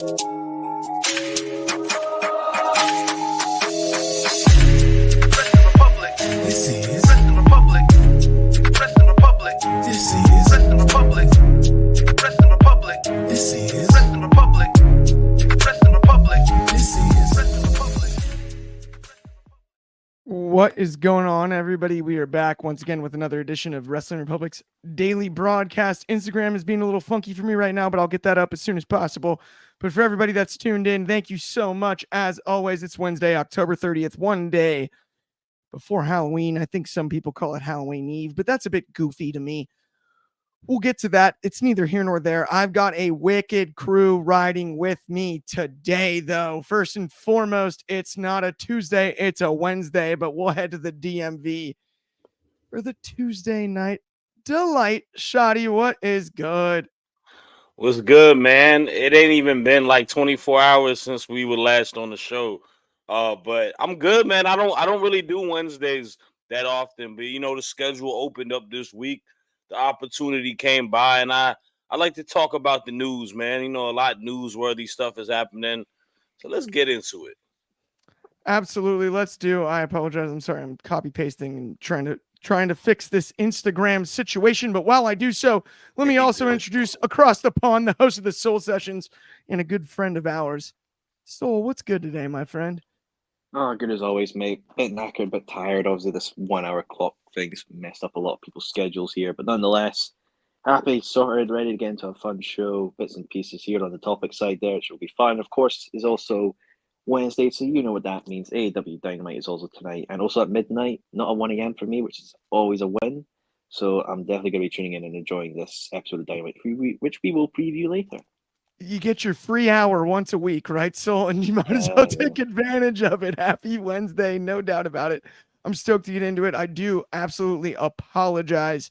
What is going on, everybody? We are back once again with another edition of Wrestling Republic's daily broadcast. Instagram is being a little funky for me right now, but I'll get that up as soon as possible. But for everybody that's tuned in, thank you so much. As always, it's Wednesday, October 30th, one day before Halloween. I think some people call it Halloween Eve, but that's a bit goofy to me. We'll get to that. It's neither here nor there. I've got a wicked crew riding with me today, though. First and foremost, it's not a Tuesday, it's a Wednesday, but we'll head to the DMV for the Tuesday night delight. Shoddy, what is good? What's good, man? It ain't even been like 24 hours since we were last on the show. But I'm good, man. I don't really do Wednesdays that often, but the schedule opened up this week. The opportunity came by, and I like to talk about the news, man. A lot of newsworthy stuff is happening. So let's get into it. Absolutely. Let's do. I apologize. I'm sorry. I'm copy pasting and trying to fix this Instagram situation. But while I do so, let me also introduce across the pond the host of the Soul Sessions and a good friend of ours. Soul, what's good today, my friend? Oh, good as always, mate. Bit knackered, but tired. Obviously, this 1 hour clock thing's messed up a lot of people's schedules here. But nonetheless, happy, sorted, ready to get into a fun show. Bits and pieces here on the topic side there, which will be fun. Of course, is also Wednesday, so you know what that means. AEW Dynamite is also tonight, and also at midnight, not a 1 a.m. for me, which is always a win. So I'm definitely going to be tuning in and enjoying this episode of Dynamite, which we will preview later. You get your free hour once a week, right, Soul? And you might as well take advantage of it. Happy Wednesday, no doubt about it. I'm stoked to get into it. I do absolutely apologize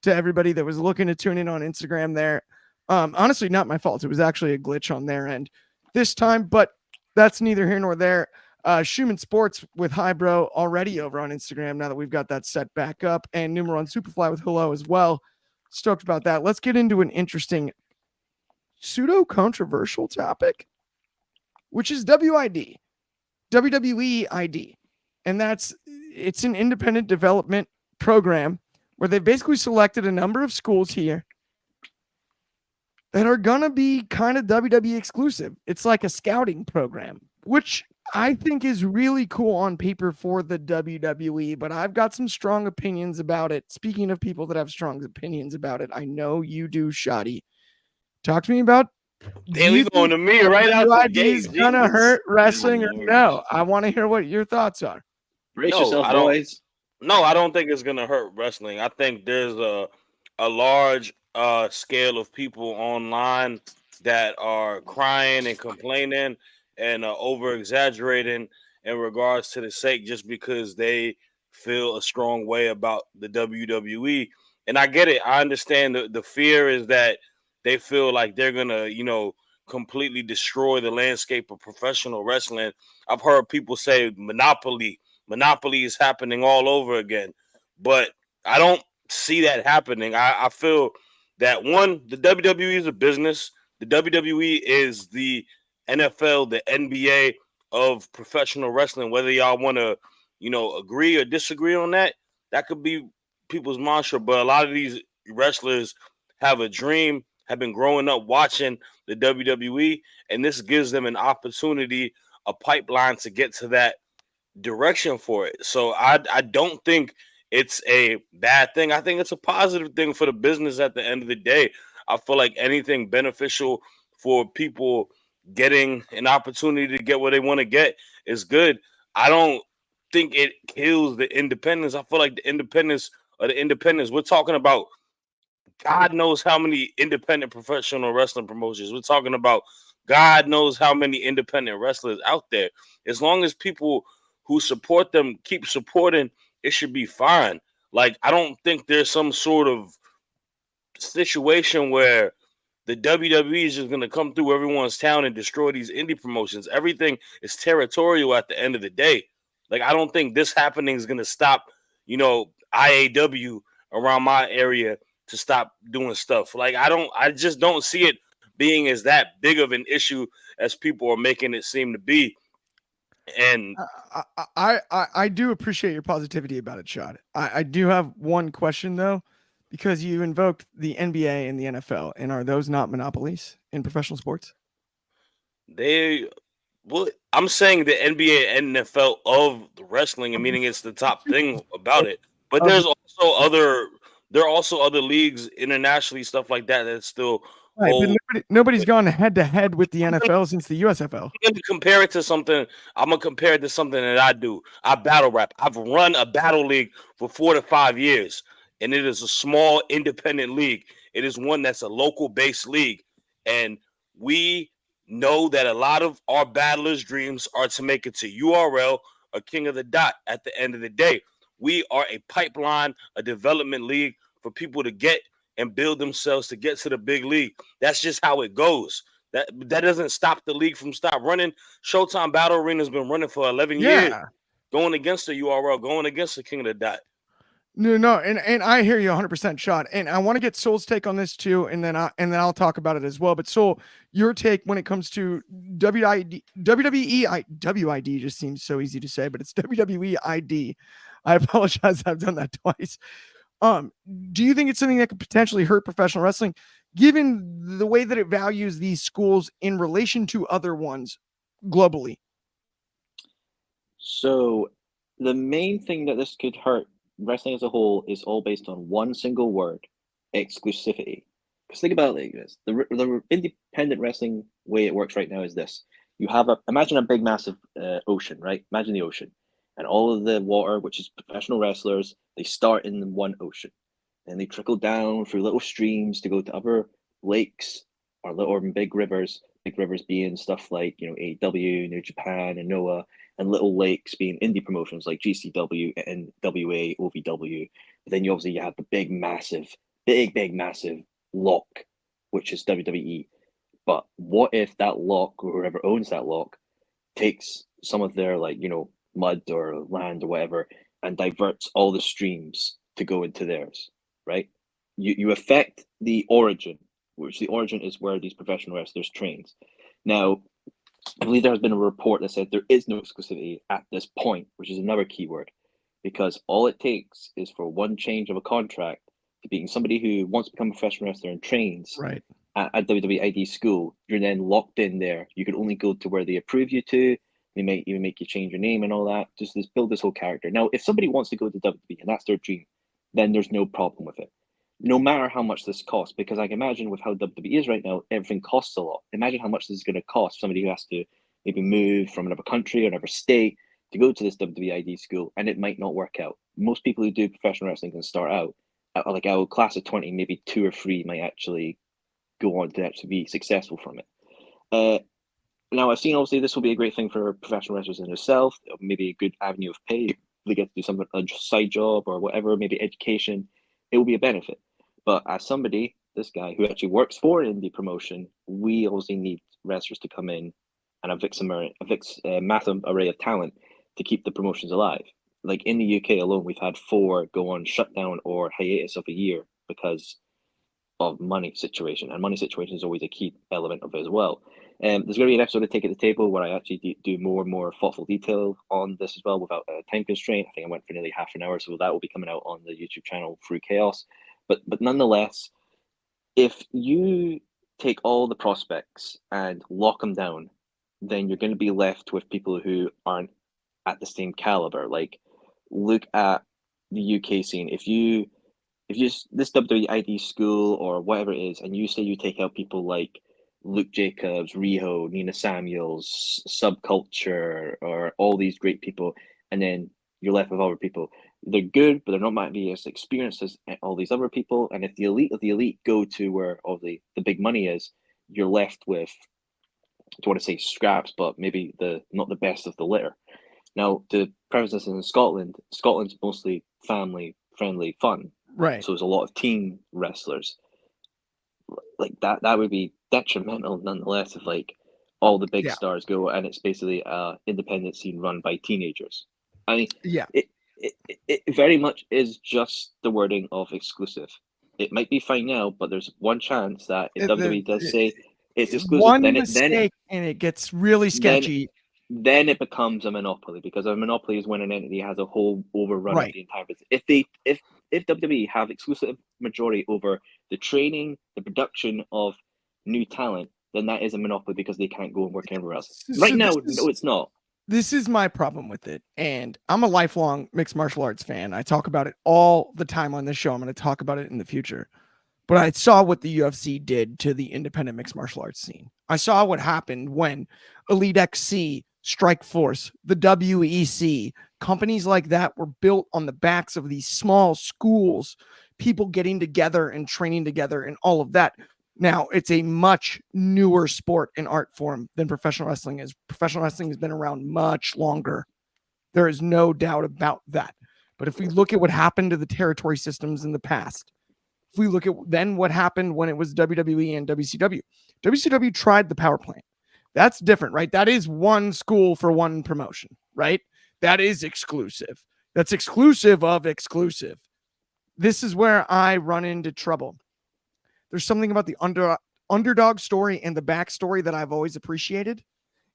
to everybody that was looking to tune in on Instagram there. Honestly, not my fault. It was actually a glitch on their end this time, but that's neither here nor there. Schumann Sports with Highbrow already over on Instagram now that we've got that set back up, and Numeron Superfly with Hello as well. Stoked about that. Let's get into an interesting pseudo-controversial topic, which is WID, WWE ID. And it's an independent development program where they've basically selected a number of schools here that are going to be kind of WWE exclusive. It's like a scouting program, which I think is really cool on paper for the WWE, but I've got some strong opinions about it. Speaking of people that have strong opinions about it, I know you do, Shoddy. Talk to me about. Damn, he's going to me right out the gate. Is gonna hurt wrestling or no? I want to hear what your thoughts are. Brace yourself, boys. No, I don't think it's gonna hurt wrestling. I think there's a large scale of people online that are crying and complaining and over exaggerating in regards to the sake just because they feel a strong way about the WWE. And I get it. I understand the fear is that they feel like they're going to, completely destroy the landscape of professional wrestling. I've heard people say monopoly is happening all over again, but I don't see that happening. I feel that, one, the WWE is a business. The WWE is the NFL, the NBA of professional wrestling. Whether y'all want to, agree or disagree on that, that could be people's mantra. But a lot of these wrestlers have a dream, have been growing up watching the WWE, and this gives them an opportunity, a pipeline to get to that direction for it. So I don't think it's a bad thing. I think it's a positive thing for the business at the end of the day. I feel like anything beneficial for people getting an opportunity to get what they want to get is good. I don't think it kills the independence. I feel like the independence, we're talking about God knows how many independent professional wrestling promotions. We're talking about God knows how many independent wrestlers out there. As long as people who support them keep supporting, it should be fine. Like, I don't think there's some sort of situation where the WWE is just going to come through everyone's town and destroy these indie promotions. Everything is territorial at the end of the day. Like, I don't think this happening is going to stop, IAW around my area to stop doing stuff. Like, I just don't see it being as that big of an issue as people are making it seem to be. And I do appreciate your positivity about it, Shad. I do have one question though, because you invoked the NBA and the NFL, and are those not monopolies in professional sports? I'm saying the NBA and NFL of the wrestling, and meaning it's the top thing about it. But Of- there are also other leagues internationally, stuff like that that still Right, but hold. nobody's gone head to head with the NFL since the USFL. I'm gonna compare it to something. I'm gonna compare it to something that I do. I battle rap. I've run a battle league for 4 to 5 years, and it is a small independent league. It is one that's a local based league, and we know that a lot of our battlers' dreams are to make it to URL or King of the Dot. At the end of the day, we are a pipeline, a development league for people to get and build themselves to get to the big league. That's just how it goes. That doesn't stop the league from stop running. Showtime Battle Arena has been running for 11 years, Yeah. going against the URL, going against the King of the Dot. No, and I hear you 100% Shot, and I want to get Soul's take on this too, and then I'll talk about it as well. But Soul, your take when it comes to WWEID just seems so easy to say, but it's WWEID. I apologize, I've done that twice. Do you think it's something that could potentially hurt professional wrestling, given the way that it values these schools in relation to other ones globally? So the main thing that this could hurt wrestling as a whole is all based on one single word: exclusivity. Because think about it like this: the independent wrestling way it works right now is this: you have imagine a big massive ocean, right? Imagine the ocean, and all of the water, which is professional wrestlers, they start in one ocean, and they trickle down through little streams to go to other lakes or little or big rivers. Big rivers being stuff like AEW, New Japan, and Noah, and little lakes being indie promotions like GCW, NWA, OVW. But then you have the big massive lock, which is WWE. But what if that lock, or whoever owns that lock, takes some of their mud or land or whatever and diverts all the streams to go into theirs, right? You affect the origin, which the origin is where these professional wrestlers trains. Now, I believe there has been a report that said there is no exclusivity at this point, which is another keyword, because all it takes is for one change of a contract to being somebody who wants to become a professional wrestler and trains Right. at WWE ID school. You're then locked in there. You can only go to where they approve you to. They might even make you change your name and all that. Just build this whole character. Now, if somebody wants to go to WWE and that's their dream, then there's no problem with it, no matter how much this costs, because I can imagine with how WWE is right now, everything costs a lot. Imagine how much this is going to cost somebody who has to maybe move from another country or another state to go to this WWE ID school, and it might not work out. Most people who do professional wrestling can start out like our class of 20, maybe 2 or 3 might actually go on to actually be successful from it. Now, I've seen obviously this will be a great thing for professional wrestlers in itself, maybe a good avenue of pay. They get to do something, a side job or whatever, maybe education. It will be a benefit. But as somebody, this guy who actually works for indie promotion, we obviously need wrestlers to come in and a massive array of talent to keep the promotions alive. Like in the UK alone, we've had 4 go on shutdown or hiatus of a year because of money situation, and money situation is always a key element of it as well. There's going to be an episode of Take at the Table where I actually do more and more thoughtful detail on this as well without a time constraint. I think I went for nearly half an hour, so that will be coming out on the YouTube channel through Chaos. But nonetheless, if you take all the prospects and lock them down, then you're going to be left with people who aren't at the same caliber. Like, look at the UK scene. If this WWE ID school or whatever it is, and you say you take out people like Luke Jacobs, Riho, Nina Samuels, Subculture, or all these great people, and then you're left with other people. They're good, but they're not might be as experienced as all these other people. And if the elite of the elite go to where all the big money is, you're left with, I don't want to say scraps, but maybe not the best of the litter. Now, the premise is in Scotland. Scotland's mostly family friendly fun. Right. So there's a lot of teen wrestlers. Like that would be detrimental nonetheless if like all the big stars go and it's basically a independent scene run by teenagers. I mean, it very much is just the wording of exclusive. It might be fine now, but there's one chance that if WWE does say it's exclusive. One Then mistake and it gets really sketchy. then it becomes a monopoly, because a monopoly is when an entity has a whole overrun of Right. the entire business. If WWE have exclusive majority over the training, the production of new talent, then that is a monopoly, because they can't go and work everywhere else. So Right now, no, it's not. This is my problem with it. And I'm a lifelong mixed martial arts fan. I talk about it all the time on this show. I'm going to talk about it in the future. But I saw what the UFC did to the independent mixed martial arts scene. I saw what happened when Elite XC, Strike Force, the WEC, companies like that were built on the backs of these small schools, people getting together and training together and all of that. Now, it's a much newer sport and art form than professional wrestling is. Professional wrestling has been around much longer. There is no doubt about that. But if we look at what happened to the territory systems in the past, if we look at then what happened when it was WWE and WCW, WCW tried the power plant. That's different, right? That is one school for one promotion, right? That is exclusive. That's exclusive of exclusive. This is where I run into trouble. There's something about the underdog story and the backstory that I've always appreciated.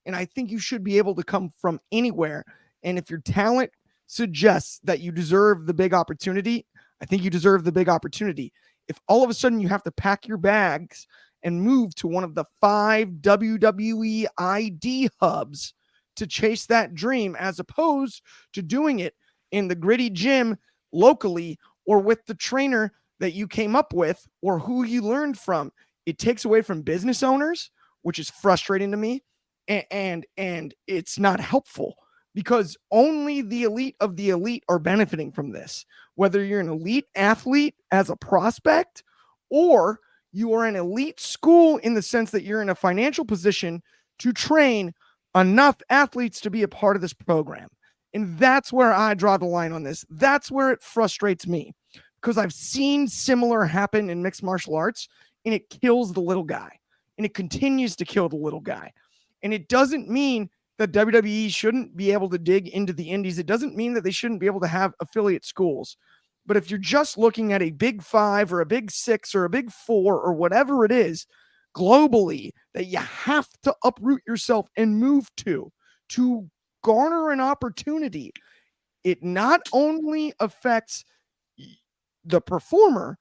And I think you should be able to come from anywhere. And if your talent suggests that you deserve the big opportunity, I think you deserve the big opportunity. If all of a sudden you have to pack your bags and move to one of the 5 WWE ID hubs to chase that dream, as opposed to doing it in the gritty gym locally or with the trainer that you came up with or who you learned from, it takes away from business owners, which is frustrating to me. And it's not helpful, because only the elite of the elite are benefiting from this. Whether you're an elite athlete as a prospect, or you are an elite school in the sense that you're in a financial position to train enough athletes to be a part of this program. And that's where I draw the line on this. That's where it frustrates me, because I've seen similar happen in mixed martial arts, and it kills the little guy, and it continues to kill the little guy. And it doesn't mean that WWE shouldn't be able to dig into the indies. It doesn't mean that they shouldn't be able to have affiliate schools. But if you're just looking at a big 5 or a big 6 or a big 4 or whatever it is globally that you have to uproot yourself and move to garner an opportunity, it not only affects the performer,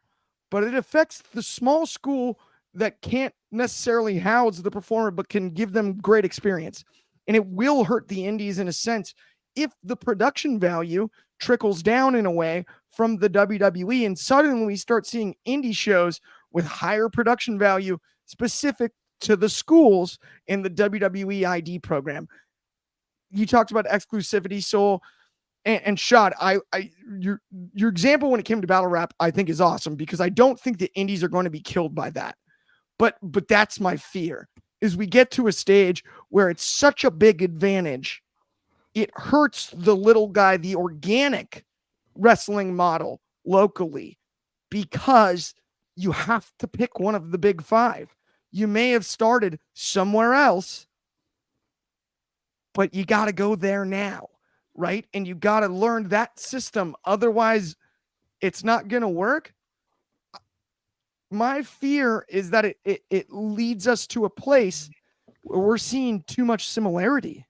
but it affects the small school that can't necessarily house the performer, but can give them great experience. And it will hurt the indies in a sense if the production value trickles down in a way from the WWE, and suddenly we start seeing indie shows with higher production value specific to the schools in the WWE ID program. You talked about exclusivity, Soul and Shad. Your example when it came to battle rap, I think, is awesome, because I don't think the indies are going to be killed by that. But that's my fear, is we get to a stage where it's such a big advantage, it hurts the little guy, the organic wrestling model locally, because you have to pick one of the big 5. You may have started somewhere else, but you got to go there now, right? And you got to learn that system. Otherwise, it's not going to work. My fear is that it leads us to a place where we're seeing too much similarity.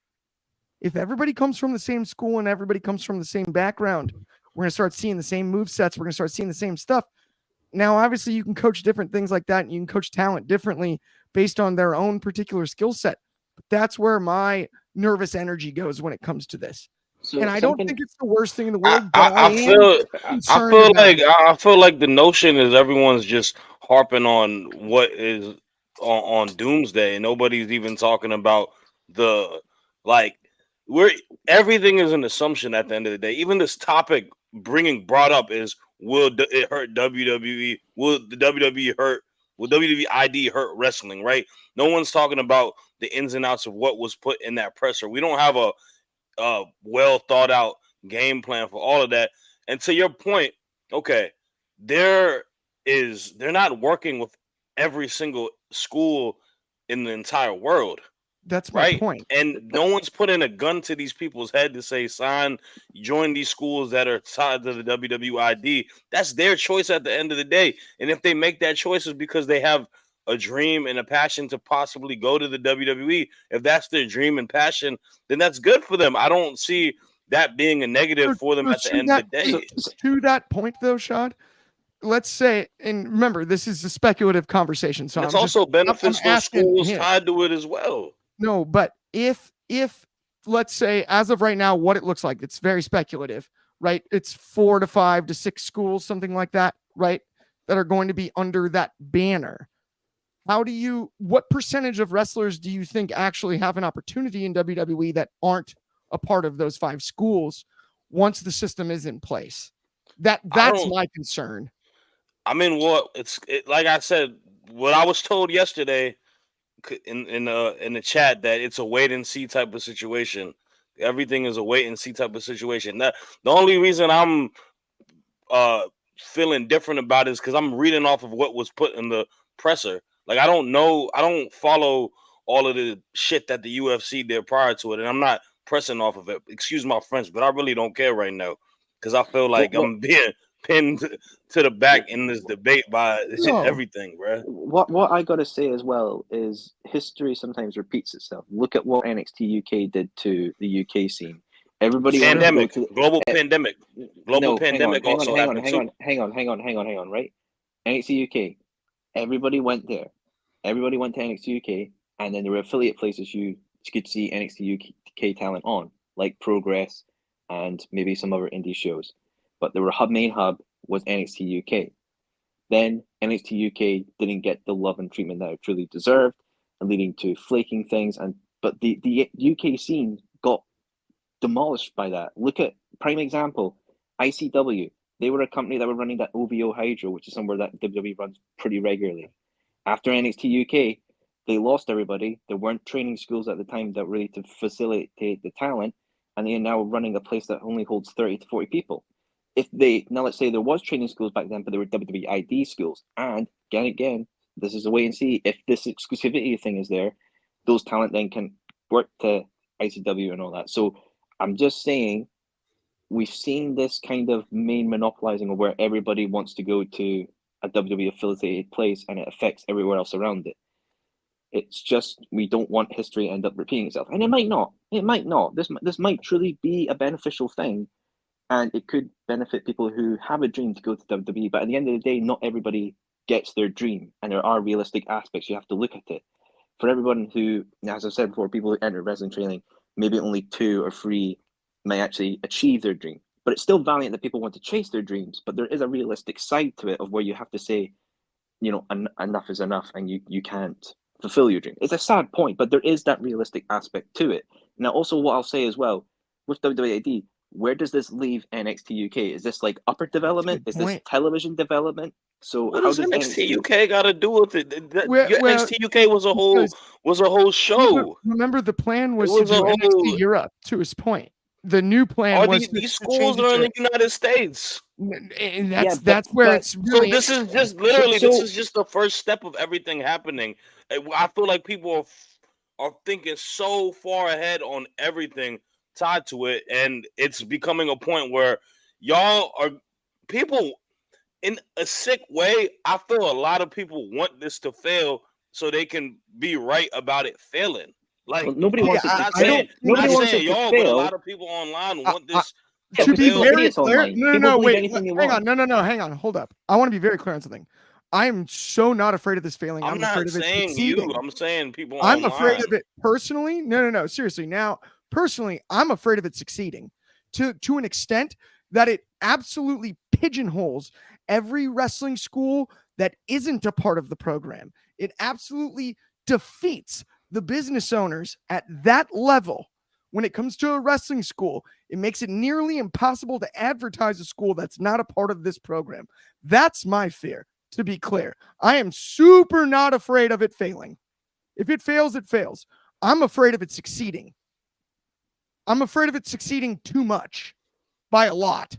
If everybody comes from the same school and everybody comes from the same background, we're going to start seeing the same move sets. We're going to start seeing the same stuff. Now, obviously, you can coach different things like that, and you can coach talent differently based on their own particular skill set. But that's where my nervous energy goes when it comes to this. So and I don't think it's the worst thing in the I, world. But I, I feel I feel like the notion is everyone's just harping on what is on Doomsday, and nobody's even talking about the like we're everything is an assumption at the end of the day. Even this topic brought up is, will it hurt WWE? Will the WWE hurt? Will WWE ID hurt wrestling? Right? No one's talking about the ins and outs of what was put in that presser. We don't have a well thought out game plan for all of that. And to your point, okay, they're not working with every single school in the entire world. That's my right? point. And no one's putting a gun to these people's head to say, join these schools that are tied to the WWID. That's their choice at the end of the day. And if they make that choice, it's because they have a dream and a passion to possibly go to the WWE. If that's their dream and passion, then that's good for them. I don't see that being a negative for them at the end of the day. To that point, though, Shad, let's say, and remember, this is a speculative conversation, so it's also benefits those schools tied to it as well. No, but if let's say, as of right now, what it looks like, it's very speculative, right? It's 4 to 5 to 6 schools, something like that, right? That are going to be under that banner. What percentage of wrestlers do you think actually have an opportunity in WWE that aren't a part of those 5 schools once the system is in place? That's my concern. I mean, like I said, what I was told yesterday in the chat, that it's a wait and see type of situation. Everything is a wait and see type of situation. The only reason I'm feeling different about it is because I'm reading off of what was put in the presser. Like, I don't follow all of the shit that the UFC did prior to it, and I'm not pressing off of it. Excuse my French, but I really don't care right now because I feel like I'm being pinned to the back in this debate by everything, bro. What I gotta say as well is history sometimes repeats itself. Look at what NXT UK did to the UK scene. Everybody pandemic, global pandemic. Hang on, right? NXT UK. Everybody went there. Everybody went to NXT UK, and then there were affiliate places you could see NXT UK talent on, like Progress and maybe some other indie shows. But the main hub was NXT UK. Then NXT UK didn't get the love and treatment that it truly deserved, and leading to flaking things. But the UK scene got demolished by that. Look at prime example, ICW. They were a company that were running that OVO Hydro, which is somewhere that WWE runs pretty regularly. After NXT UK, they lost everybody. There weren't training schools at the time that really to facilitate the talent, and they are now running a place that only holds 30 to 40 people. Let's say there was training schools back then, but there were WWE ID schools. And again, this is a wait and see. If this exclusivity thing is there, those talent then can work to ICW and all that. So I'm just saying, we've seen this kind of main monopolizing of where everybody wants to go to a WWE affiliated place, and it affects everywhere else around it. It's just, we don't want history to end up repeating itself. And it might not. This might truly be a beneficial thing, and it could benefit people who have a dream to go to WWE. But at the end of the day, not everybody gets their dream, and there are realistic aspects. You have to look at it. For everyone who, as I said before, people who enter wrestling training, maybe only 2 or 3 may actually achieve their dream. But it's still valiant that people want to chase their dreams. But there is a realistic side to it of where you have to say, enough is enough, and you can't fulfill your dream. It's a sad point, but there is that realistic aspect to it. Now, also what I'll say as well, with WWE, where does this leave NXT UK? Is this like upper development? Is this television development? So what does NXT UK got to do with it? NXT UK was a whole show. Remember, the plan was to do NXT Europe. To his point, the new plan was these schools are in the United States, and that's where it's really. So this is just literally this is just the first step of everything happening. I feel like people are thinking so far ahead on everything tied to it, and it's becoming a point where people in a sick way. I feel a lot of people want this to fail so they can be right about it failing. Like, nobody wants it to fail. Nobody wants it to fail. But a lot of people online want this to be very clear. No, wait, hang on, hold up. I want to be very clear on something. I am so not afraid of this failing. I'm not afraid of saying it succeeding. I'm saying people I'm online. afraid of it personally. No. Seriously. Now, personally, I'm afraid of it succeeding to an extent that it absolutely pigeonholes every wrestling school that isn't a part of the program. It absolutely defeats the business owners at that level. When it comes to a wrestling school, it makes it nearly impossible to advertise a school that's not a part of this program. That's my fear, to be clear. I am super not afraid of it failing. If it fails, it fails. I'm afraid of it succeeding. I'm afraid of it succeeding too much, by a lot.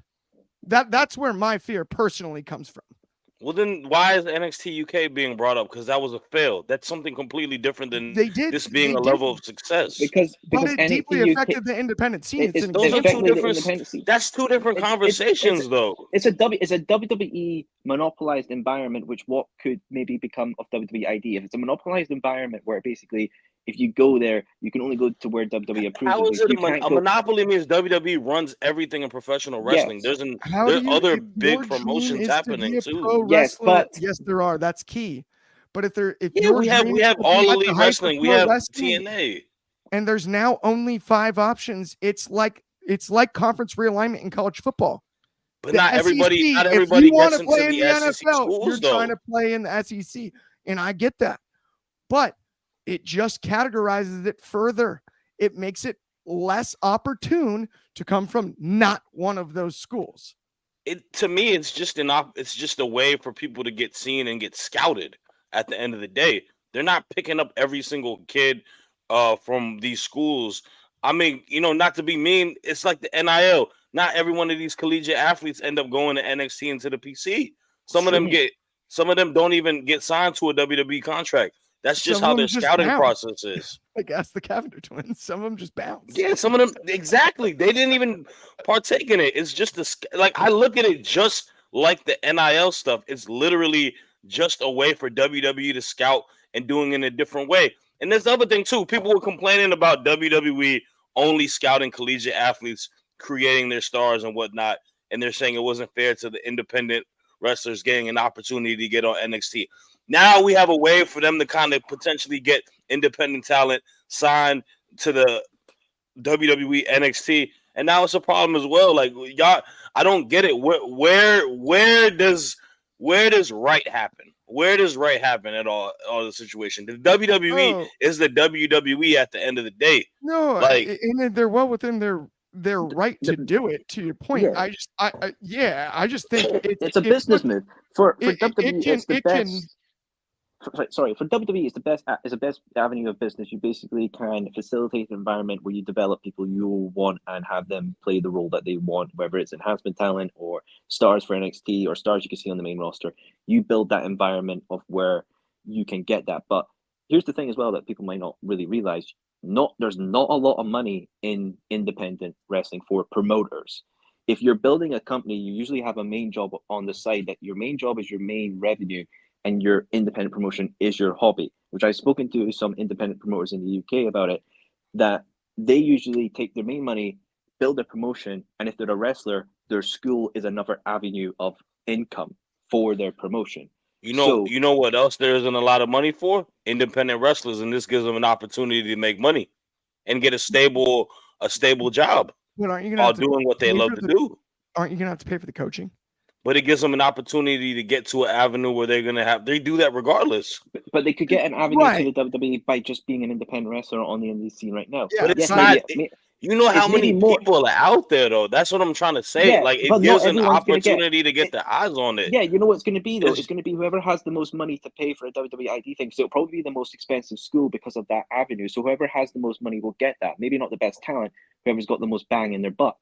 That's where my fear personally comes from. Well, then why is NXT UK being brought up? Because that was a fail. That's something completely different than They did. this being They a did. level of success. Because But it deeply NXT UK affected the independent scene. It's an Those are two affected the different. independent scene. That's two different It's conversations, though. it's a WWE monopolized environment, which what could maybe become of WWE ID if it's a monopolized environment where basically if you go there, you can only go to where WWE approves How of is you. it You can't a go. monopoly? Means WWE runs everything in professional wrestling. Yes, How do There's you, other if your big dream promotions is to happening be a too. pro yes, wrestler, but yes, there are. That's key. But if Yeah, your we dream is have to All be at the Elite height of Wrestling. We pro have wrestling, TNA. and there's now only 5 options, it's like conference realignment in college football. But The not SEC, if everybody you want gets to into play in the the SEC NFL, you're schools trying though. to play in the SEC, and I get that. But it just categorizes it further. It makes it less opportune to come from not one of those schools. To me, it's just a way for people to get seen and get scouted. At the end of the day, they're not picking up every single kid from these schools. I mean, not to be mean, it's like the NIL. Not every one of these collegiate athletes end up going to NXT and to the PC. Some of them don't even get signed to a WWE contract. That's just Some of how them their just scouting bounce. process is. Like ask the Cavender twins. Some of them just bounce. Yeah, some of them exactly. They didn't even partake in it. It's just like I look at it just like the NIL stuff. It's literally just a way for WWE to scout and doing it in a different way. And there's the other thing too. People were complaining about WWE only scouting collegiate athletes, creating their stars and whatnot, and they're saying it wasn't fair to the independent wrestlers getting an opportunity to get on NXT. Now we have a way for them to kind of potentially get independent talent signed to the WWE NXT, and now it's a problem as well. Like y'all, I don't get it. Where does right happen? Where does right happen at all the situation? The WWE is the WWE at the end of the day. No, Like and they're well within their right to do it. To your point, yeah. I just think it's a business move for WWE. It's the best. Can, for WWE, it's the best avenue of business. You basically can facilitate an environment where you develop people you want and have them play the role that they want, whether it's enhancement talent or stars for NXT or stars you can see on the main roster. You build that environment of where you can get that. But here's the thing as well that people might not really realize: there's not a lot of money in independent wrestling for promoters. If you're building a company, you usually have a main job on the side. That your main job is your main revenue, and your independent promotion is your hobby, which I've spoken to some independent promoters in the UK about it, that they usually take their main money, build a promotion, and if they're a wrestler, their school is another avenue of income for their promotion. you know what else there isn't a lot of money for? Independent wrestlers, and this gives them an opportunity to make money and get a stable job while doing what they love to do. Aren't you gonna have to pay for the coaching? But it gives them an opportunity to get to an avenue where they do that regardless. But they could get an avenue to the WWE by just being an independent wrestler on the indie scene right now. Yeah, but it's not. How many people are out there though? That's what I'm trying to say. Yeah, like it gives an opportunity to get their eyes on it. Yeah, you know what it's going to be though? It's going to be whoever has the most money to pay for a WWE ID thing. So it'll probably be the most expensive school because of that avenue. So whoever has the most money will get that. Maybe not the best talent, whoever's got the most bang in their buck.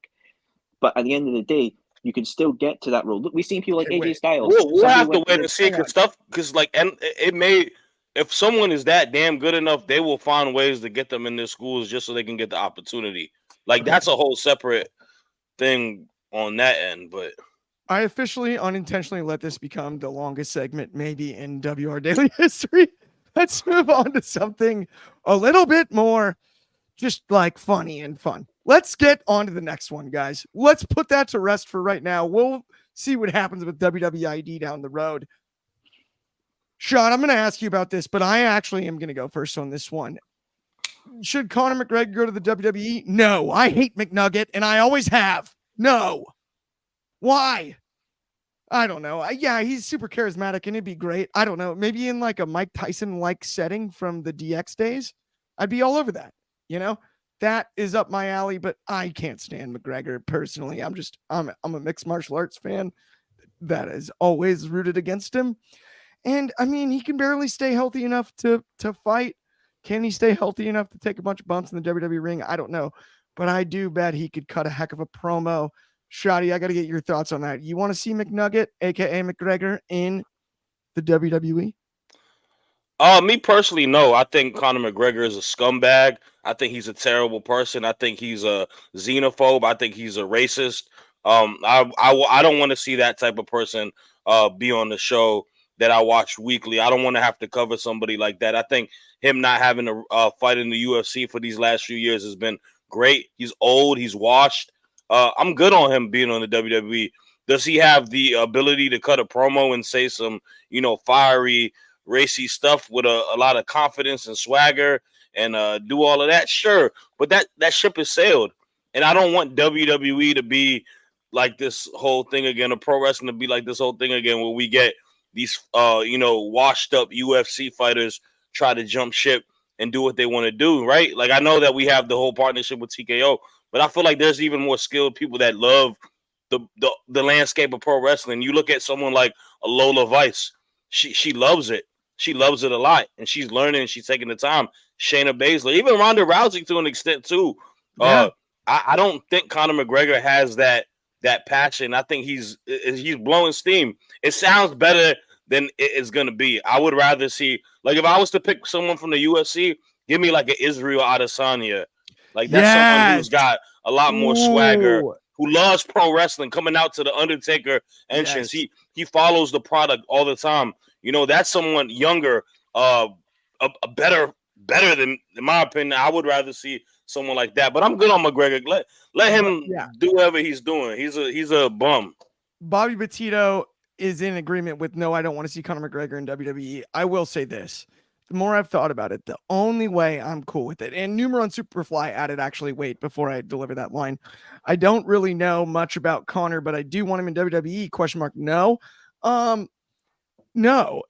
But at the end of the day, you can still get to that role. Look, we've seen people like AJ Styles. We'll have to wait and see because like, and it may, if someone is that damn good enough, they will find ways to get them in their schools just so they can get the opportunity. Like that's a whole separate thing on that end. But I officially unintentionally let this become the longest segment maybe in WR Daily history. Let's move on to something a little bit more just like funny and fun. Let's get on to the next one, guys. Let's put that to rest for right now. We'll see what happens with WWID down the road. Sean, I'm going to ask you about this, but I actually am going to go first on this one. Should Conor McGregor go to the WWE? No, I hate McNugget, and I always have. No. Why? I don't know. Yeah, he's super charismatic, and it'd be great. I don't know. Maybe in like a Mike Tyson-like setting from the DX days, I'd be all over that. You know, that is up my alley, but I can't stand McGregor personally. I'm a mixed martial arts fan that is always rooted against him. And I mean, he can barely stay healthy enough to fight. Can he stay healthy enough to take a bunch of bumps in the WWE ring? I don't know, but I do bet he could cut a heck of a promo, Shadi, I got to get your thoughts on that. You want to see McNugget, aka McGregor, in the WWE? Me personally, no. I think Conor McGregor is a scumbag. I think he's a terrible person. I think he's a xenophobe. I think he's a racist. I don't want to see that type of person be on the show that I watch weekly. I don't want to have to cover somebody like that. I think him not having a fight in the UFC for these last few years has been great. He's old. He's washed. I'm good on him being on the WWE. Does he have the ability to cut a promo and say some, fiery, racy stuff with a lot of confidence and swagger and do all of that? Sure, but that ship has sailed, and I don't want WWE to be like this whole thing again, or pro wrestling to be like this whole thing again, where we get these washed up UFC fighters try to jump ship and do what they want to do, right? Like, I know that we have the whole partnership with TKO, but I feel like there's even more skilled people that love the landscape of pro wrestling. You look at someone like a Lola Vice. She loves it. She loves it a lot, and she's learning. She's taking the time. Shayna Baszler, even Ronda Rousey to an extent too. Yeah. I don't think Conor McGregor has that passion. I think he's blowing steam. It sounds better than it's gonna be. I would rather see, like, if I was to pick someone from the UFC, give me like an Israel Adesanya. Like, that's someone who's got a lot more swagger, Ooh. who loves pro wrestling, coming out to the Undertaker entrance. Yes. He follows the product all the time. That's someone younger, a better than, in my opinion. I would rather see someone like that. But I'm good on McGregor. Let him do whatever he's doing. He's a bum. Bobby Petito is in agreement with no, I don't want to see Conor McGregor in WWE. I will say this. The more I've thought about it, the only way I'm cool with it, and Numeron Superfly added, actually, wait, before I deliver that line, I don't really know much about Conor, but I do want him in WWE, question mark, no. No,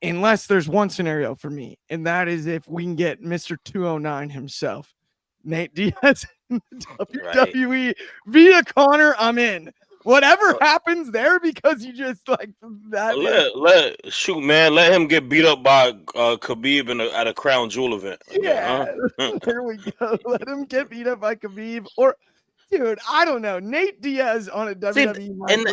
unless there's one scenario for me, and that is if we can get Mr. 209 himself, Nate Diaz, in the WWE via Conor, I'm in. Whatever happens there, because you just like that. Let him get beat up by Khabib at a Crown Jewel event. Yeah, there we go. Let him get beat up by Khabib, or dude, I don't know, Nate Diaz on a WWE mic, and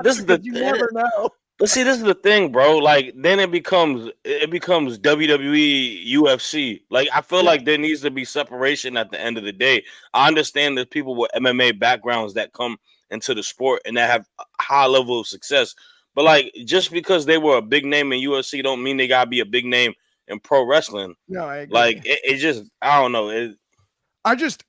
this is the you never know. But see, this is the thing, bro. Like, then it becomes WWE, UFC. Like, I feel like there needs to be separation at the end of the day. I understand there's people with MMA backgrounds that come into the sport and that have a high level of success. But like, just because they were a big name in UFC don't mean they gotta be a big name in pro wrestling. No, I agree. Like, it just, I don't know. I just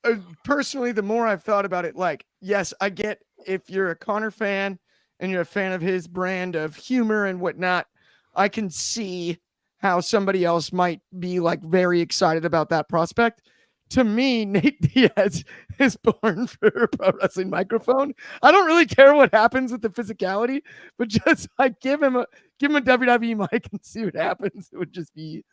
personally, the more I've thought about it, like, yes, I get if you're a Conor fan and you're a fan of his brand of humor and whatnot, I can see how somebody else might be like very excited about that prospect. To me, Nate Diaz is born for a pro wrestling microphone. I don't really care what happens with the physicality, but just like give him a WWE mic and see what happens. It would just be,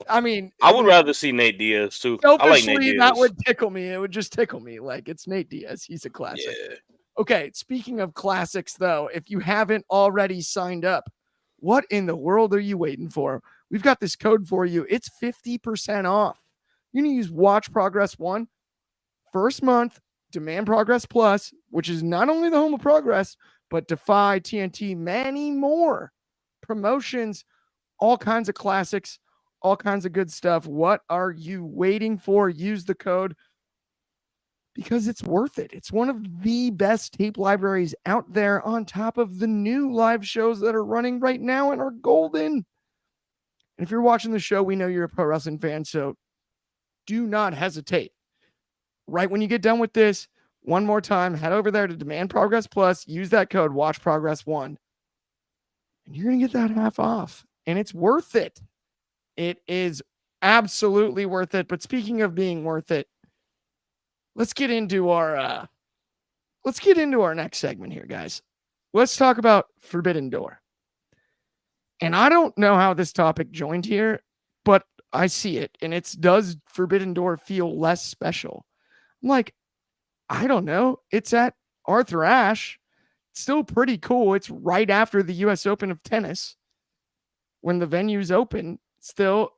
I mean, I would rather see Nate Diaz too. I like Nate Diaz. That would tickle me. It would just tickle me. Like, it's Nate Diaz. He's a classic. Yeah. Okay, speaking of classics, though, if you haven't already signed up, what in the world are you waiting for? We've got this code for you. It's 50% off. You're going to use Watch Progress 1, first month, Demand Progress Plus, which is not only the home of Progress, but Defy, TNT, many more promotions, all kinds of classics, all kinds of good stuff. What are you waiting for? Use the code, because it's worth it. It's one of the best tape libraries out there, on top of the new live shows that are running right now and are golden. And if you're watching the show, we know you're a pro wrestling fan, so do not hesitate. Right when you get done with this, one more time, head over there to Demand Progress Plus, use that code Watch Progress 1, and you're going to get that half off. And it's worth it. It is absolutely worth it. But speaking of being worth it, let's get into our next segment here, guys. Let's talk about Forbidden Door. And I don't know how this topic joined here, but I see it, and does Forbidden Door feel less special? I'm like, I don't know. It's at Arthur Ashe. It's still pretty cool. It's right after the U.S. Open of tennis, when the venue's open. Still,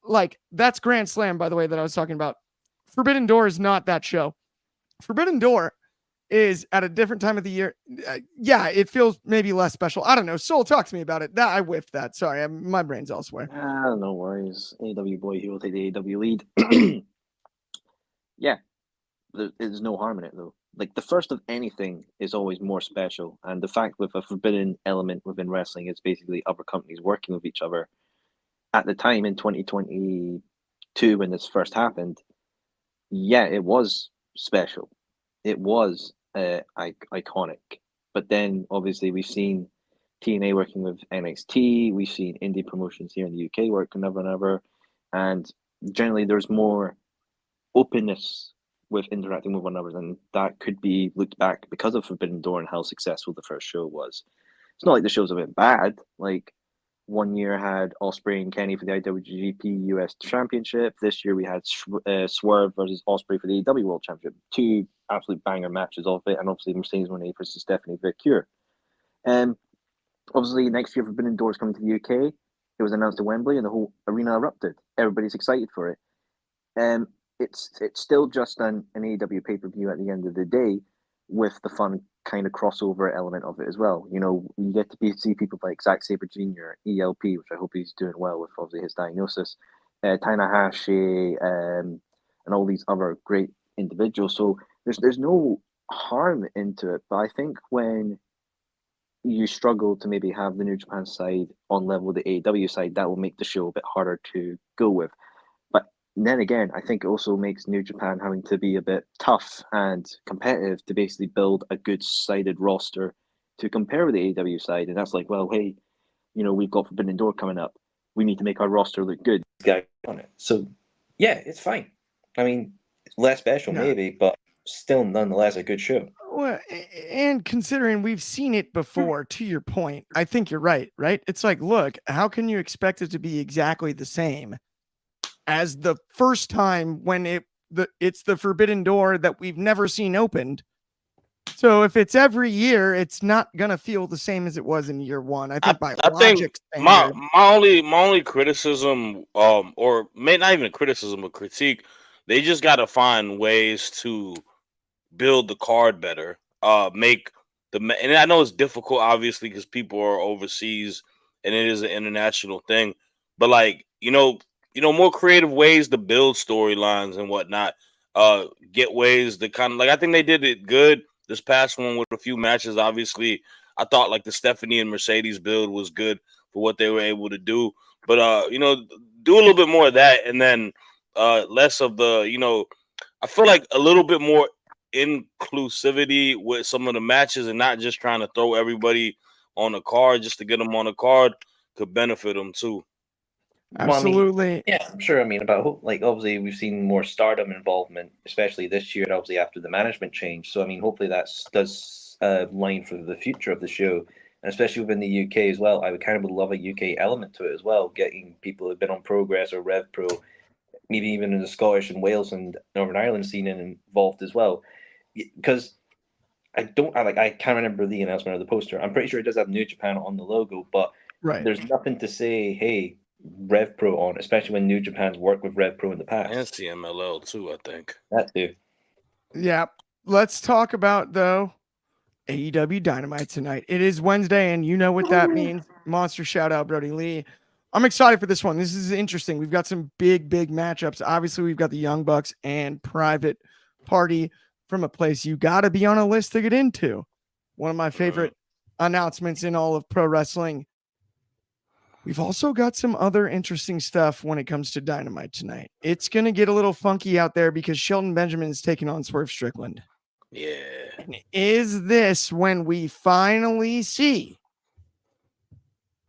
like, that's Grand Slam, by the way, that I was talking about. Forbidden Door is not that show. Forbidden Door is at a different time of the year. Yeah, it feels maybe less special. I don't know. Soul, talk to me about it. That I whiffed that. Sorry, my brain's elsewhere. No worries. AW boy, he will take the AW lead. Yeah, there's no harm in it though. Like the first of anything is always more special, and the fact with a forbidden element within wrestling is basically other companies working with each other. At the time in 2022 when this first happened, yeah, it was special. It was iconic. But then obviously we've seen TNA working with NXT, we've seen indie promotions here in the UK working over and over, and generally there's more openness with interacting with one another, and that could be looked back because of Forbidden Door and how successful the first show was. It's not like the show's a bit bad. Like one year had Osprey and Kenny for the IWGP US Championship. This year we had Swerve versus Osprey for the AEW World Championship. Two absolute banger matches of it, and obviously Mercedes Moné versus Stephanie Vicure. Obviously next year Forbidden Door is coming to the UK. It was announced in Wembley, and the whole arena erupted. Everybody's excited for it. It's still just an AEW pay per view at the end of the day, with the fun kind of crossover element of it as well. You know, you get to see people like Zack Sabre Jr., ELP, which I hope he's doing well with obviously his diagnosis, Tanahashi, and all these other great individuals. So there's no harm into it, but I think when you struggle to maybe have the New Japan side on level with the AEW side, that will make the show a bit harder to go with. But then again, I think it also makes New Japan having to be a bit tough and competitive to basically build a good sided roster to compare with the AEW side. And that's like, well, hey, you know, we've got Forbidden Door coming up. We need to make our roster look good. Guy on it. So yeah, it's fine. I mean, less special maybe, but still nonetheless a good show. Well, and considering we've seen it before, to your point, I think you're right, right? It's like, look, how can you expect it to be exactly the same as the first time when it's the Forbidden Door that we've never seen opened? So if it's every year, it's not gonna feel the same as it was in year one. I think I think my standard. my only criticism, or may not even a criticism, but critique, they just got to find ways to build the card better. Make and I know it's difficult, obviously, because people are overseas and it is an international thing. But like more creative ways to build storylines and whatnot. Get ways to kind of like I think they did it good this past one with a few matches. Obviously, I thought like the Stephanie and Mercedes build was good for what they were able to do. But do a little bit more of that, and then less of the I feel like a little bit more inclusivity with some of the matches and not just trying to throw everybody on a card just to get them on a card could benefit them too. Absolutely. Well, I mean, yeah, I'm sure. I mean, about like obviously we've seen more Stardom involvement, especially this year, obviously after the management change. So I mean, hopefully that does line for the future of the show, and especially within the UK as well. I would kind of love a UK element to it as well, getting people who've been on Progress or Rev Pro, maybe even in the Scottish and Wales and Northern Ireland scene involved as well, because I can't remember the announcement of the poster. I'm pretty sure it does have New Japan on the logo, but there's nothing to say, hey, Rev Pro on, especially when New Japan's worked with Rev Pro in the past. And CMLL too, I think. That too. Yeah. Let's talk about though AEW Dynamite tonight. It is Wednesday, and you know what that means. Monster shout out, Brody Lee. I'm excited for this one. This is interesting. We've got some big matchups. Obviously, we've got the Young Bucks and Private Party from a place you got to be on a list to get into. One of my favorite announcements in all of pro wrestling. We've also got some other interesting stuff when it comes to Dynamite tonight. It's going to get a little funky out there because Shelton Benjamin is taking on Swerve Strickland. Yeah. And is this when we finally see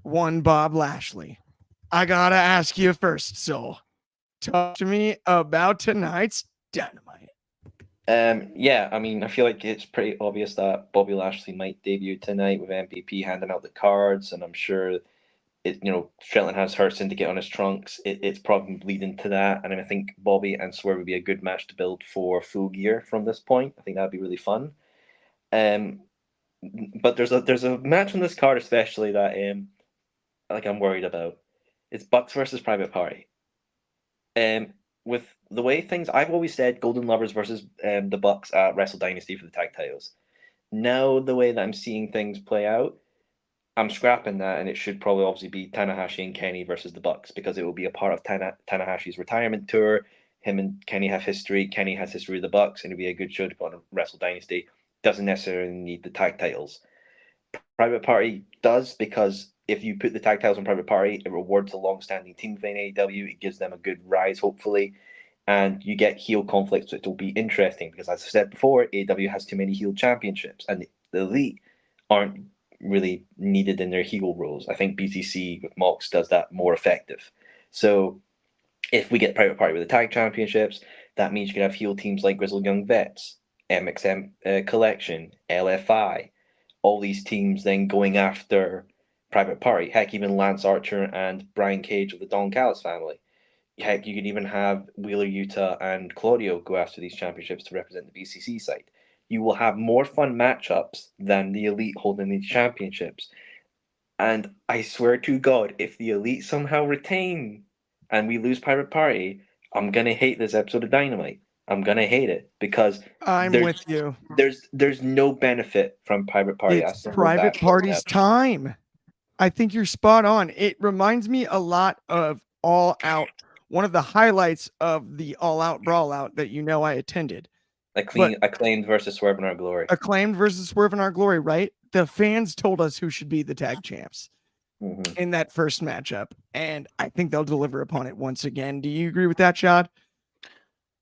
one Bob Lashley? I got to ask you first, Soul. Talk to me about tonight's Dynamite. Yeah, I mean, I feel like it's pretty obvious that Bobby Lashley might debut tonight with MVP handing out the cards, and I'm sure Shelton has Hurt Syndicate on his trunks. It's probably leading to that, and I think Bobby and Swerve would be a good match to build for Full Gear from this point. I think that'd be really fun. But there's a match on this card especially that I'm worried about. It's Bucks versus Private Party. With the way things, I've always said Golden Lovers versus the Bucks at Wrestle Dynasty for the tag titles. Now, the way that I'm seeing things play out, I'm scrapping that, and it should probably obviously be Tanahashi and Kenny versus the Bucks, because it will be a part of Tanahashi's retirement tour. Him and Kenny have history. Kenny has history with the Bucks, and it'll be a good show to put on Wrestle Dynasty. Doesn't necessarily need the tag titles. Private Party does, because if you put the tag titles on Private Party, it rewards the long-standing team within AEW. It gives them a good rise, hopefully, and you get heel conflicts, which will be interesting, because as I said before, AEW has too many heel championships, and the Elite aren't really needed in their heel roles. I think BTC with Mox does that more effective. So if we get Private Party with the tag championships, that means you can have heel teams like Grizzled Young Vets, MXM Collection, LFI, all these teams then going after Private Party. Heck, even Lance Archer and Brian Cage of the Don Callis family. Heck, you could even have Wheeler Yuta and Claudio go after these championships to represent the BCC side. You will have more fun matchups than the Elite holding these championships. And I swear to God, if the Elite somehow retain and we lose Private Party, I'm gonna hate this episode of Dynamite. I'm gonna hate it, because I'm there's with you. there's no benefit from Private Party. It's As simple as Private that. Party's time. I think you're spot on. It reminds me a lot of All Out, one of the highlights of the All Out Brawl Out that I attended. Acclaimed versus Swerve in Our Glory. Acclaimed versus Swerve in Our Glory, right? The fans told us who should be the tag champs in that first matchup, and I think they'll deliver upon it once again. Do you agree with that, Shad?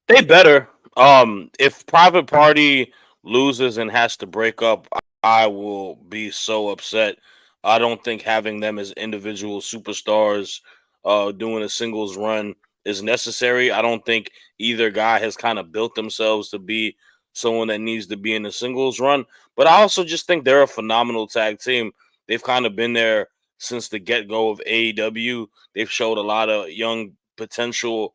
They better. If Private Party loses and has to break up, I will be so upset. I don't think having them as individual superstars doing a singles run is necessary. I don't think either guy has kind of built themselves to be someone that needs to be in a singles run. But I also just think they're a phenomenal tag team. They've kind of been there since the get-go of AEW. They've showed a lot of young potential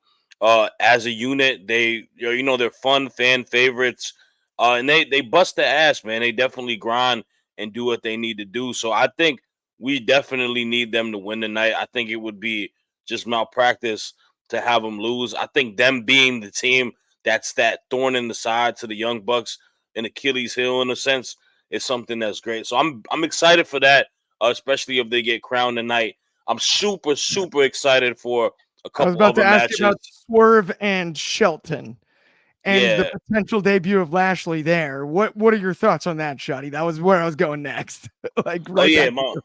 as a unit. They're fun fan favorites, and they bust the ass, man. They definitely grind and do what they need to do. So I think we definitely need them to win tonight. I think it would be just malpractice to have them lose. I think them being the team that's that thorn in the side to the Young Bucks and Achilles heel in a sense is something that's great. So I'm excited for that, especially if they get crowned tonight. I'm super excited for a I was couple about to other ask you matches. about Swerve and Shelton and the Yeah. potential debut of Lashley there. What are your thoughts on that, Shoddy? That was where I was going next. Like Oh right yeah, back.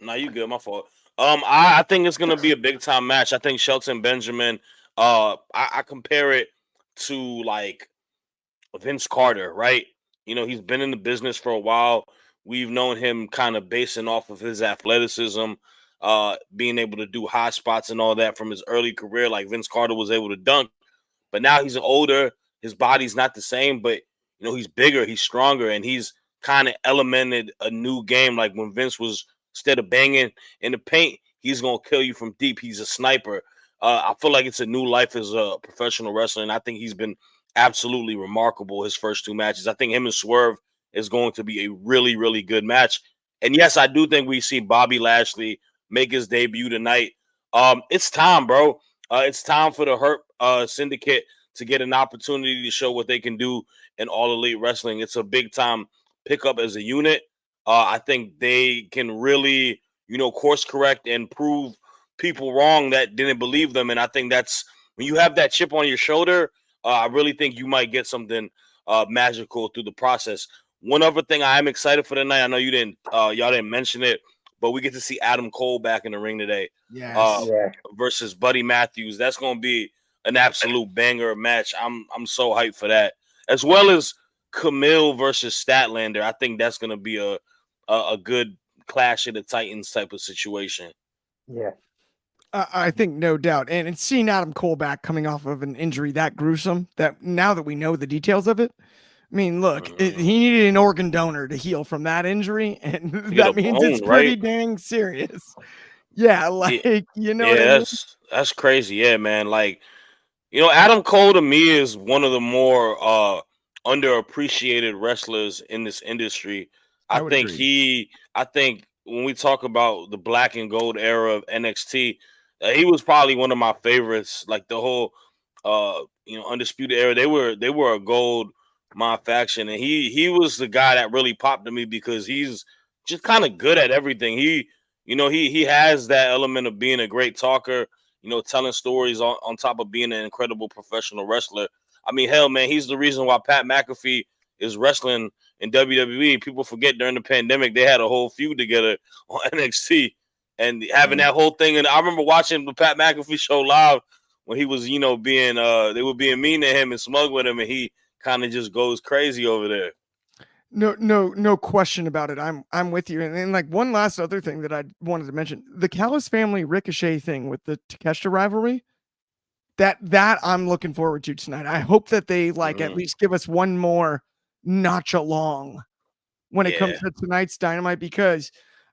no, you good. My fault. I think it's gonna be a big time match. I think Shelton Benjamin. I compare it to like Vince Carter, right? He's been in the business for a while. We've known him kind of basing off of his athleticism, being able to do high spots and all that from his early career, like Vince Carter was able to dunk. But now he's older. His body's not the same, but he's bigger, he's stronger, and he's kind of elemented a new game. Like when Vince was, instead of banging in the paint, he's gonna kill you from deep. He's a sniper. I feel like it's a new life as a professional wrestler, and I think he's been absolutely remarkable his first two matches. I think him and Swerve is going to be a really good match. And yes, I do think we see Bobby Lashley make his debut tonight. It's time, bro. It's time for the Hurt Syndicate to get an opportunity to show what they can do in All Elite Wrestling. It's a big time pickup as a unit. I think they can really, course correct and prove people wrong that didn't believe them. And I think that's when you have that chip on your shoulder. I really think you might get something magical through the process. One other thing I am excited for tonight. I know y'all didn't mention it, but we get to see Adam Cole back in the ring today. Yes. Versus Buddy Matthews. That's going to be an absolute banger match. I'm so hyped for that. As well as Camille versus Statlander. I think that's going to be a good Clash of the Titans type of situation. Yeah. I think no doubt. And seeing Adam Cole back coming off of an injury that gruesome, that now that we know the details of it, I mean, look, he needed an organ donor to heal from that injury, and that means it's pretty dang serious. Yeah, like, what I mean? That's crazy. Yeah, man. Like, Adam Cole to me is one of the more underappreciated wrestlers in this industry. I would think agree. I think when we talk about the black and gold era of NXT, he was probably one of my favorites. Like the whole Undisputed Era, they were a gold my faction, and he was the guy that really popped to me because he's just kind of good at everything. He has that element of being a great talker, telling stories on top of being an incredible professional wrestler. I mean, hell, man, he's the reason why Pat McAfee is wrestling in WWE. People forget during the pandemic they had a whole feud together on NXT and having that whole thing. And I remember watching the Pat McAfee show live when he was, being they were being mean to him and smug with him, and he kind of just goes crazy over there. No question about it. I'm with you. And like one last other thing that I wanted to mention, the Callis family Ricochet thing with the Takeshita rivalry. That I'm looking forward to tonight. I hope that they at least give us one more notch along when it comes to tonight's Dynamite, because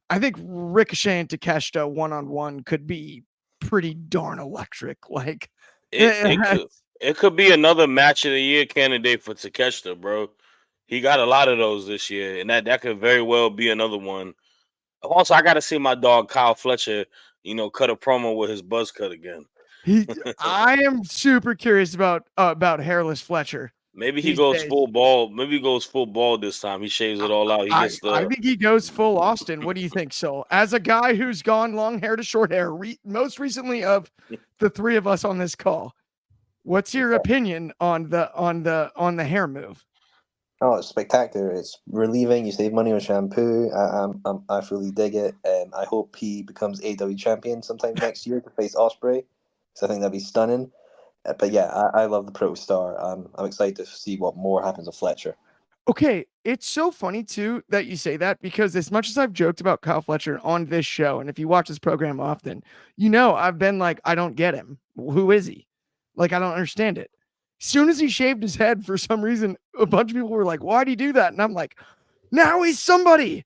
I think Ricochet and Takeshita one-on-one could be pretty darn electric. Like it could be another match of the year candidate for Takeshita, bro. He got a lot of those this year, and that could very well be another one. Also, I got to see my dog Kyle Fletcher, cut a promo with his buzz cut again. I am super curious about hairless Fletcher. Maybe he goes full bald. Maybe he goes full bald this time. He shaves it all out. I think he goes full Austin. What do you think? So, as a guy who's gone long hair to short hair, most recently of the three of us on this call, what's your opinion on the hair move? Oh, it's spectacular. It's relieving. You save money on shampoo. I fully dig it. I hope he becomes AEW champion sometime next year to face Ospreay. So I think that'd be stunning. But yeah, I love the Pro Star. I'm excited to see what more happens with Fletcher. Okay, it's so funny too that you say that, because as much as I've joked about Kyle Fletcher on this show, and if you watch this program often, I've been like, I don't get him. Who is he? Like, I don't understand it. As soon as he shaved his head, for some reason, a bunch of people were like, why'd he do that? And I'm like, now he's somebody.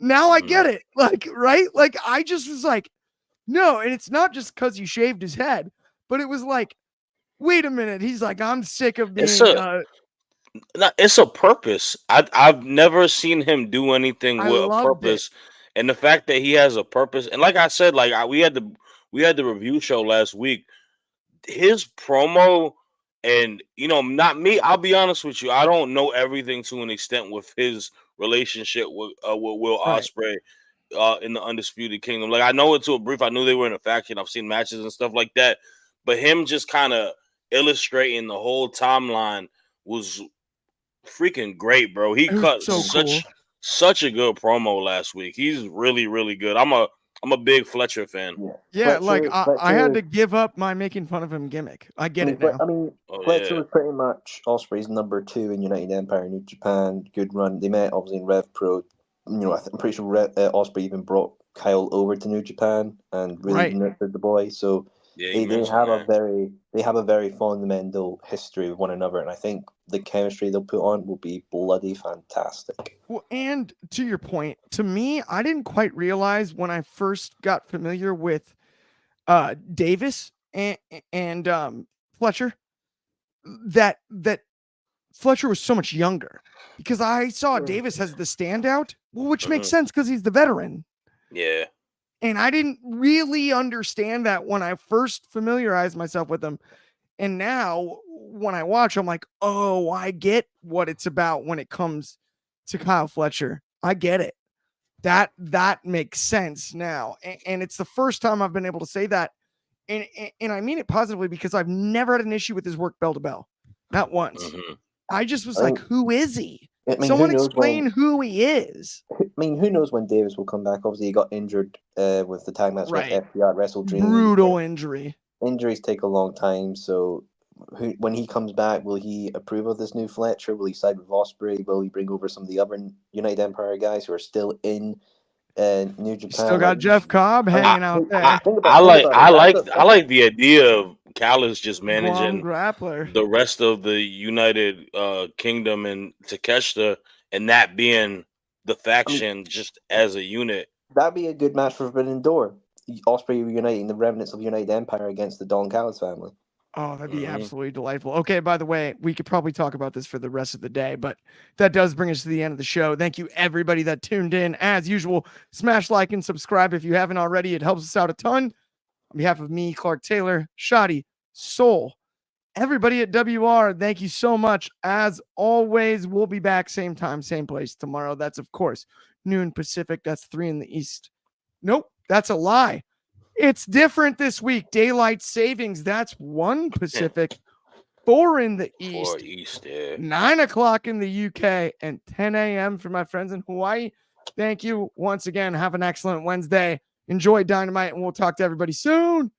Now I get it. Like, right? Like, I just was like, no. And it's not just because he shaved his head, but it was like, wait a minute. He's like, I'm sick of being. It's a purpose. I've never seen him do anything with a purpose, and the fact that he has a purpose, and like I said, we had the review show last week. His promo, and not me. I'll be honest with you. I don't know everything to an extent with his relationship with Will Ospreay in the Undisputed Kingdom. Like, I know it to a brief. I knew they were in a faction. I've seen matches and stuff like that, but him just kind of illustrating the whole timeline was freaking great, bro. He cut such a good promo last week. He's really, really good. I'm a big Fletcher fan. Yeah, Fletcher, I had to give up my making fun of him gimmick. I get it now. I mean, Fletcher was pretty much Ospreay's number 2 in United Empire, New Japan. Good run. They met obviously in Rev Pro. I'm pretty sure Ospreay even brought Kyle over to New Japan and really nurtured the boy. So they have a very fundamental history with one another, and I think the chemistry they'll put on will be bloody fantastic. Well, and to your point, to me, I didn't quite realize when I first got familiar with Davis and Fletcher that Fletcher was so much younger, because I saw Davis as the standout, which makes sense because he's the veteran. Yeah. And I didn't really understand that when I first familiarized myself with him. And now when I watch, I'm like, oh, I get what it's about when it comes to Kyle Fletcher. I get it. That makes sense now. And it's the first time I've been able to say that. And I mean it positively, because I've never had an issue with his work bell to bell. Not once. I just was like, who is he? Someone explain who he is. I mean, who knows when Davis will come back? Obviously, he got injured with the tag match with FTR Wrestle Dream. Brutal injury. Injuries take a long time, so when he comes back, will he approve of this new Fletcher? Will he side with Ospreay? Will he bring over some of the other United Empire guys who are still in New Japan? Still got Jeff Cobb hanging out there. I like the idea of Callis just managing the rest of the United Kingdom and Takeshita, and that being the faction just as a unit. That'd be a good match for Forbidden Door. Ospreay reuniting the remnants of United Empire against the Don Callis family. Oh, that'd be absolutely delightful. Okay, by the way, we could probably talk about this for the rest of the day, but that does bring us to the end of the show. Thank you, everybody that tuned in. As usual, smash like and subscribe if you haven't already. It helps us out a ton. On behalf of me, Clark Taylor, Shad, Soul, Everybody at WR, thank you so much. As always, we'll be back same time, same place tomorrow. That's, of course, noon Pacific. That's 3 in the East. Nope, that's a lie. It's different this week. Daylight savings, that's 1 Pacific, 4 in the East, 4 East, yeah. 9 o'clock in the UK, and 10 a.m. for my friends in Hawaii. Thank you once again. Have an excellent Wednesday. Enjoy Dynamite, and we'll talk to everybody soon.